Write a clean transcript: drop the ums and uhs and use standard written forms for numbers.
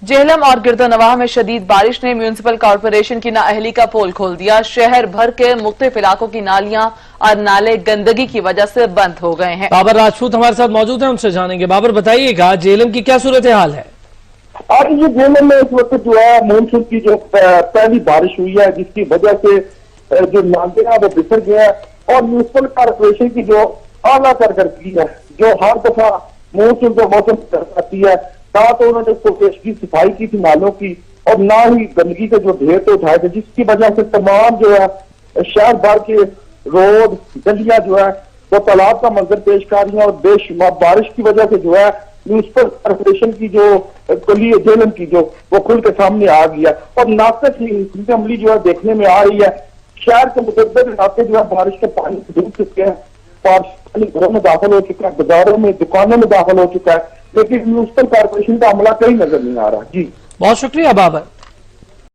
जेहलम और गिरदोनवाह में शदीद बारिश ने म्यूनिसिपल कॉरपोरेशन की नाअहली का पोल खोल दिया। शहर भर के मुख्तलिफ इलाकों की नालियां और नाले गंदगी की वजह से बंद हो गए हैं। बाबर राजपूत हमारे साथ मौजूद हैं, उनसे जानेंगे। बाबर बताइएगा, जेहलम की क्या सूरत हाल है? और ये जेहलम में इस वक्त जो है मानसून की जो पहली बारिश हुई है, जिसकी वजह से जो नाले हैं वो बिखर गए हैं और म्यूनिसिपल कॉरपोरेशन की जो आला कारकर्दगी है, जो हर दफा मानसून का मौसम आती है, ना तो उन्होंने इसको पेशगी सफाई की थी नालों की और ना ही गंदगी के जो ढेर तो उठाए थे, जिसकी वजह से तमाम जो है शहर भर के रोड गलियां जो है वो तालाब का मंजर पेश कर रही है। और बेशुमार बारिश की वजह से जो है म्यूनिसिपल कॉरपोरेशन की जो गली जेहलम की जो वो खुल के सामने आ गई है और नाकस ही अमली जो है देखने में आ रही है। शहर के मुतअद्दिद इलाके जो है बारिश के पानी से डूब चुके हैं, पानी घरों में दाखिल हो चुका है, बाजारों में दुकानों में दाखिल हो चुका है, लेकिन म्यूनिसिपल कॉरपोरेशन का अमला कहीं नजर नहीं आ रहा। जी बहुत शुक्रिया बाबर।